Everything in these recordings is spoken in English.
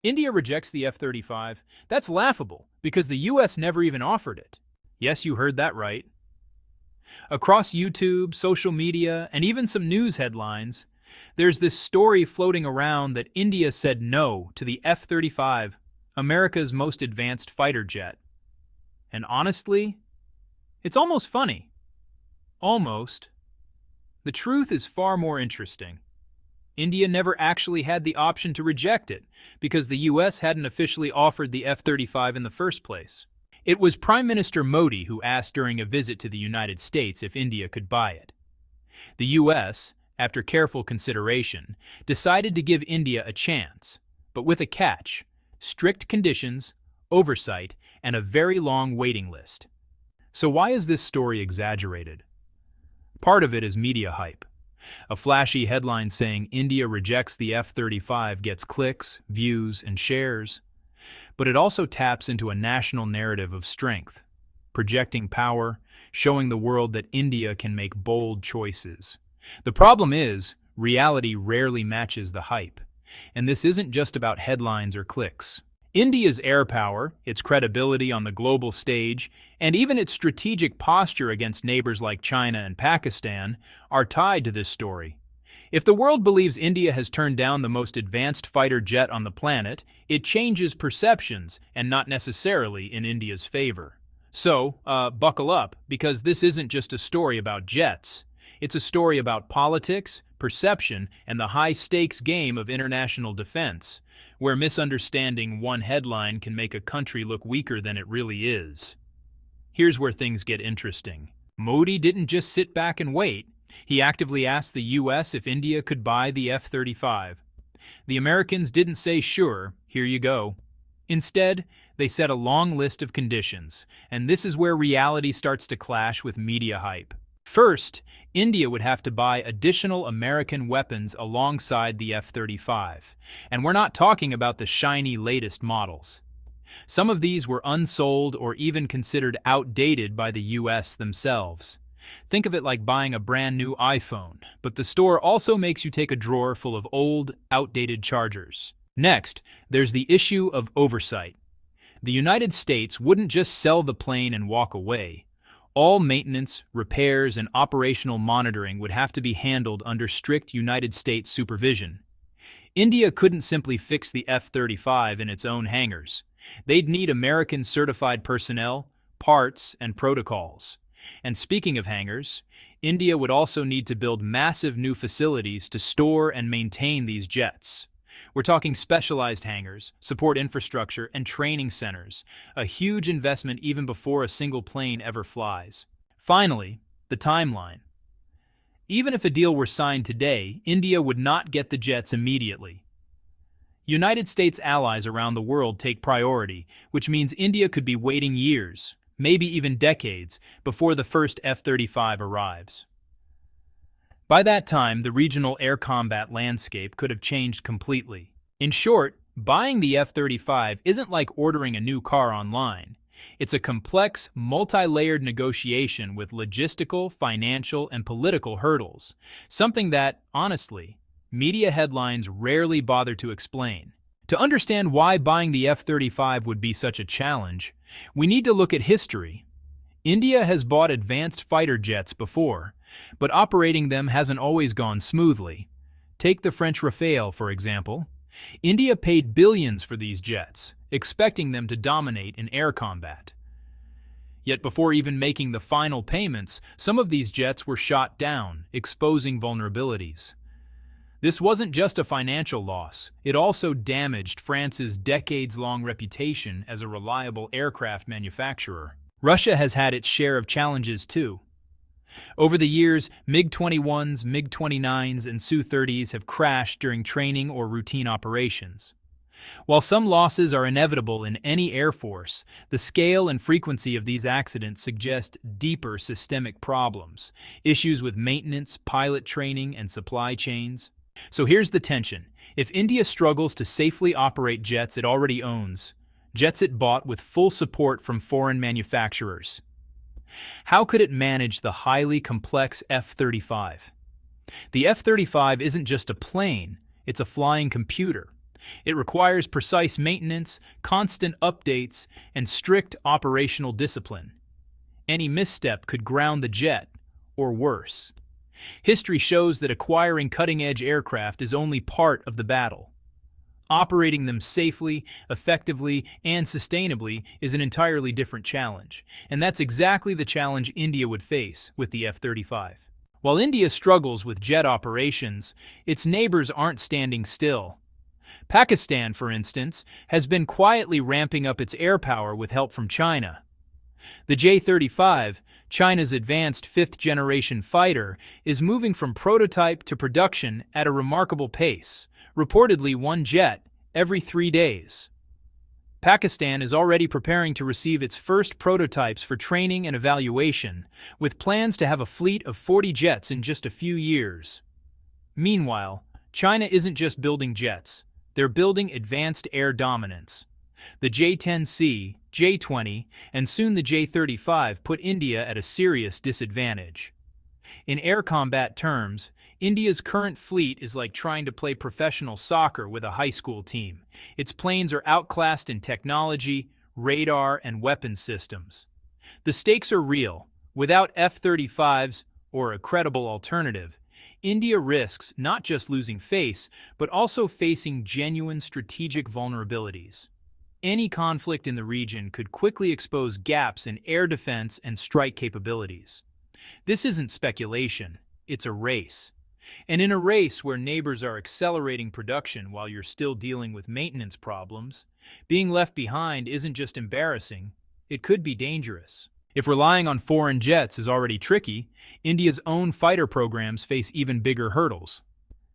India rejects the F-35. That's laughable, because the US never even offered it. Yes, you heard that right. Across YouTube, social media, and even some news headlines, there's this story floating around that India said no to the F-35, America's most advanced fighter jet. And honestly, it's almost funny. Almost. The truth is far more interesting. India never actually had the option to reject it because the US hadn't officially offered the F-35 in the first place. It was Prime Minister Modi who asked during a visit to the United States if India could buy it. The US, after careful consideration, decided to give India a chance, but with a catch: strict conditions, oversight, and a very long waiting list. So why is this story exaggerated? Part of it is media hype. A flashy headline saying India rejects the F-35 gets clicks, views, and shares. But it also taps into a national narrative of strength, projecting power, showing the world that India can make bold choices. The problem is, reality rarely matches the hype. And this isn't just about headlines or clicks. India's air power, its credibility on the global stage, and even its strategic posture against neighbors like China and Pakistan are tied to this story. If the world believes India has turned down the most advanced fighter jet on the planet, it changes perceptions, and not necessarily in India's favor. So, buckle up, because this isn't just a story about jets. It's a story about politics, perception, and the high-stakes game of international defense, where misunderstanding one headline can make a country look weaker than it really is. Here's where things get interesting. Modi didn't just sit back and wait. He actively asked the US if India could buy the F-35. The Americans didn't say, sure, here you go. Instead, they set a long list of conditions, and this is where reality starts to clash with media hype. First, India would have to buy additional American weapons alongside the F-35, and we're not talking about the shiny latest models. Some of these were unsold or even considered outdated by the US themselves. Think of it like buying a brand new iPhone, but the store also makes you take a drawer full of old, outdated chargers. Next, there's the issue of oversight. The United States wouldn't just sell the plane and walk away. All maintenance, repairs, and operational monitoring would have to be handled under strict United States supervision. India couldn't simply fix the F-35 in its own hangars. They'd need American certified personnel, parts, and protocols. And speaking of hangars, India would also need to build massive new facilities to store and maintain these jets. We're talking specialized hangars, support infrastructure, and training centers, a huge investment even before a single plane ever flies. Finally, the timeline. Even if a deal were signed today, India would not get the jets immediately. United States allies around the world take priority, which means India could be waiting years, maybe even decades, before the first F-35 arrives. By that time, the regional air combat landscape could have changed completely. In short, buying the F-35 isn't like ordering a new car online. It's a complex, multi-layered negotiation with logistical, financial, and political hurdles, something that, honestly, media headlines rarely bother to explain. To understand why buying the F-35 would be such a challenge, we need to look at history. India has bought advanced fighter jets before, but operating them hasn't always gone smoothly. Take the French Rafale, for example. India paid billions for these jets, expecting them to dominate in air combat. Yet before even making the final payments, some of these jets were shot down, exposing vulnerabilities. This wasn't just a financial loss, it also damaged France's decades-long reputation as a reliable aircraft manufacturer. Russia has had its share of challenges too. Over the years, MiG-21s, MiG-29s, and Su-30s have crashed during training or routine operations. While some losses are inevitable in any air force, the scale and frequency of these accidents suggest deeper systemic problems, issues with maintenance, pilot training, and supply chains. So here's the tension. If India struggles to safely operate jets it already owns, jets it bought with full support from foreign manufacturers, how could it manage the highly complex F-35? The F-35 isn't just a plane, it's a flying computer. It requires precise maintenance, constant updates, and strict operational discipline. Any misstep could ground the jet, or worse. History shows that acquiring cutting-edge aircraft is only part of the battle. Operating them safely, effectively, and sustainably is an entirely different challenge, and that's exactly the challenge India would face with the F-35. While India struggles with jet operations, its neighbors aren't standing still. Pakistan, for instance, has been quietly ramping up its air power with help from China. The J-35, China's advanced fifth-generation fighter, is moving from prototype to production at a remarkable pace, reportedly one jet every 3 days. Pakistan is already preparing to receive its first prototypes for training and evaluation, with plans to have a fleet of 40 jets in just a few years. Meanwhile, China isn't just building jets, they're building advanced air dominance. The J-10C, J-20, and soon the J-35 put India at a serious disadvantage. In air combat terms, India's current fleet is like trying to play professional soccer with a high school team. Its planes are outclassed in technology, radar, and weapon systems. The stakes are real. Without F-35s, or a credible alternative, India risks not just losing face, but also facing genuine strategic vulnerabilities. Any conflict in the region could quickly expose gaps in air defense and strike capabilities. This isn't speculation, it's a race. And in a race where neighbors are accelerating production while you're still dealing with maintenance problems, being left behind isn't just embarrassing, it could be dangerous. If relying on foreign jets is already tricky, India's own fighter programs face even bigger hurdles.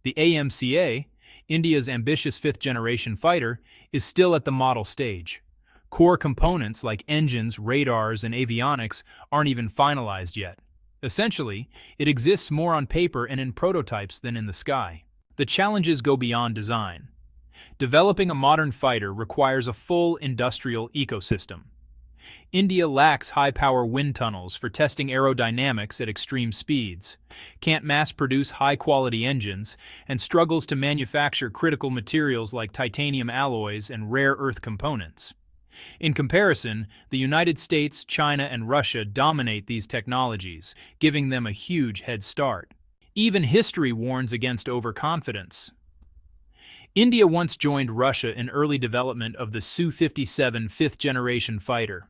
The AMCA, India's ambitious fifth-generation fighter, is still at the model stage. Core components like engines, radars, and avionics aren't even finalized yet. Essentially, it exists more on paper and in prototypes than in the sky. The challenges go beyond design. Developing a modern fighter requires a full industrial ecosystem. India lacks high-power wind tunnels for testing aerodynamics at extreme speeds, can't mass-produce high-quality engines, and struggles to manufacture critical materials like titanium alloys and rare earth components. In comparison, the United States, China, and Russia dominate these technologies, giving them a huge head start. Even history warns against overconfidence. India once joined Russia in early development of the Su-57 fifth-generation fighter.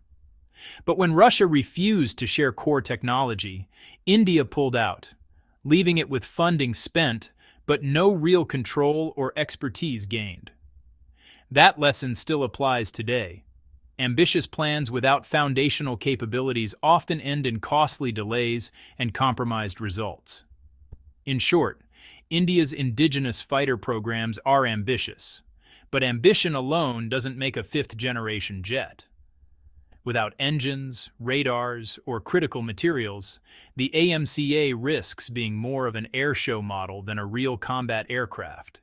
But when Russia refused to share core technology, India pulled out, leaving it with funding spent but no real control or expertise gained. That lesson still applies today. Ambitious plans without foundational capabilities often end in costly delays and compromised results. In short, India's indigenous fighter programs are ambitious, but ambition alone doesn't make a fifth-generation jet. Without engines, radars, or critical materials, the AMCA risks being more of an airshow model than a real combat aircraft.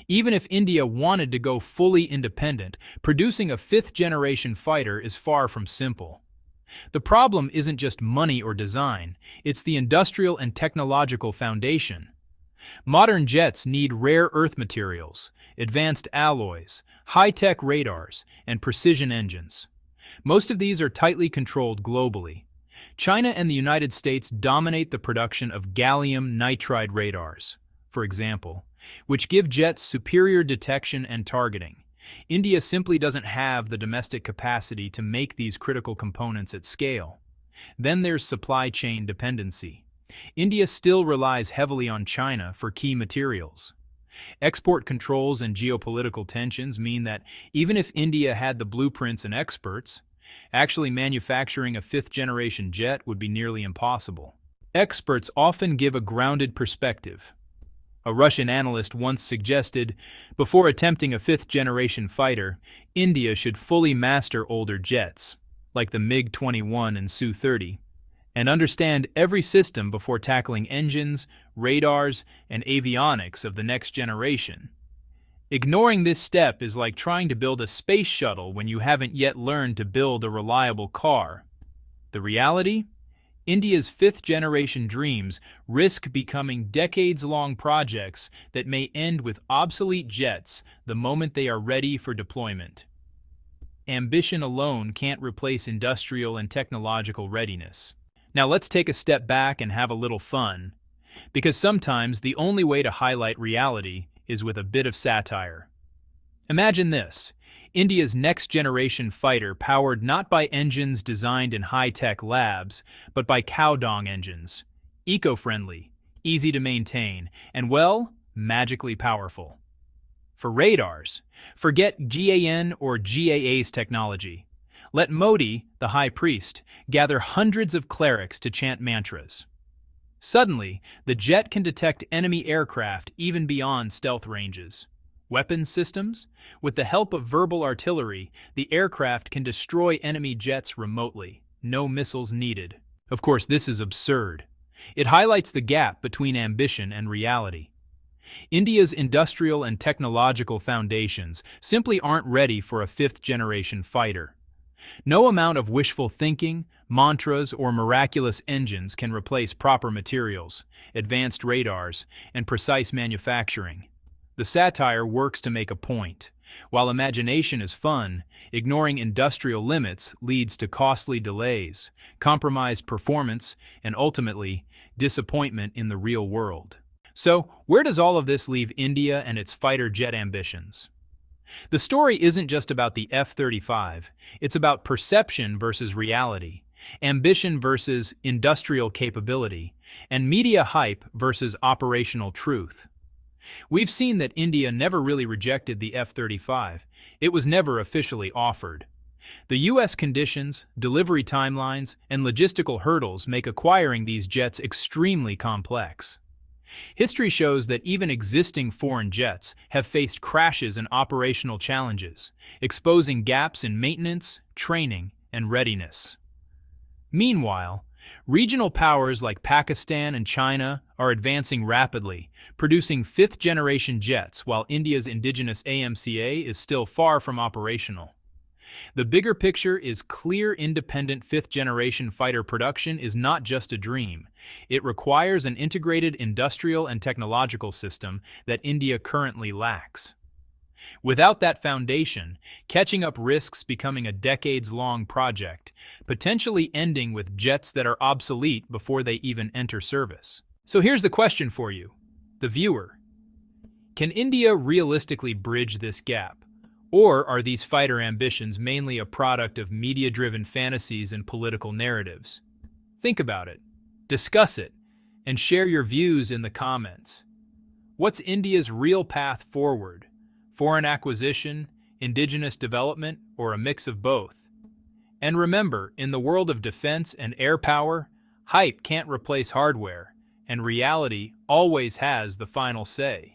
Even if India wanted to go fully independent, producing a fifth-generation fighter is far from simple. The problem isn't just money or design, it's the industrial and technological foundation. Modern jets need rare earth materials, advanced alloys, high-tech radars, and precision engines. Most of these are tightly controlled globally. China and the United States dominate the production of gallium nitride radars, for example, which give jets superior detection and targeting. India simply doesn't have the domestic capacity to make these critical components at scale. Then there's supply chain dependency. India still relies heavily on China for key materials. Export controls and geopolitical tensions mean that even if India had the blueprints and experts, actually manufacturing a fifth-generation jet would be nearly impossible. Experts often give a grounded perspective. A Russian analyst once suggested, before attempting a fifth-generation fighter, India should fully master older jets, like the MiG-21 and Su-30, and understand every system before tackling engines, radars, and avionics of the next generation. Ignoring this step is like trying to build a space shuttle when you haven't yet learned to build a reliable car. The reality? India's fifth-generation dreams risk becoming decades-long projects that may end with obsolete jets the moment they are ready for deployment. Ambition alone can't replace industrial and technological readiness. Now let's take a step back and have a little fun, because sometimes the only way to highlight reality is with a bit of satire. Imagine this: India's next-generation fighter powered not by engines designed in high-tech labs, but by cow-dung engines. Eco-friendly, easy to maintain, and, well, magically powerful. For radars, forget GAN or GAA's technology. Let Modi, the high priest, gather hundreds of clerics to chant mantras. Suddenly, the jet can detect enemy aircraft even beyond stealth ranges. Weapons systems? With the help of verbal artillery, the aircraft can destroy enemy jets remotely. No missiles needed. Of course, this is absurd. It highlights the gap between ambition and reality. India's industrial and technological foundations simply aren't ready for a fifth-generation fighter. No amount of wishful thinking, mantras, or miraculous engines can replace proper materials, advanced radars, and precise manufacturing. The satire works to make a point. While imagination is fun, ignoring industrial limits leads to costly delays, compromised performance, and ultimately, disappointment in the real world. So, where does all of this leave India and its fighter jet ambitions? The story isn't just about the F-35, it's about perception versus reality, ambition versus industrial capability, and media hype versus operational truth. We've seen that India never really rejected the F-35. It was never officially offered. The U.S. conditions, delivery timelines, and logistical hurdles make acquiring these jets extremely complex. History shows that even existing foreign jets have faced crashes and operational challenges, exposing gaps in maintenance, training, and readiness. Meanwhile, regional powers like Pakistan and China are advancing rapidly, producing fifth-generation jets while India's indigenous AMCA is still far from operational. The bigger picture is clear: independent fifth-generation fighter production is not just a dream. It requires an integrated industrial and technological system that India currently lacks. Without that foundation, catching up risks becoming a decades-long project, potentially ending with jets that are obsolete before they even enter service. So here's the question for you, the viewer. Can India realistically bridge this gap? Or are these fighter ambitions mainly a product of media-driven fantasies and political narratives? Think about it, discuss it, and share your views in the comments. What's India's real path forward? Foreign acquisition, indigenous development, or a mix of both? And remember, in the world of defense and air power, hype can't replace hardware, and reality always has the final say.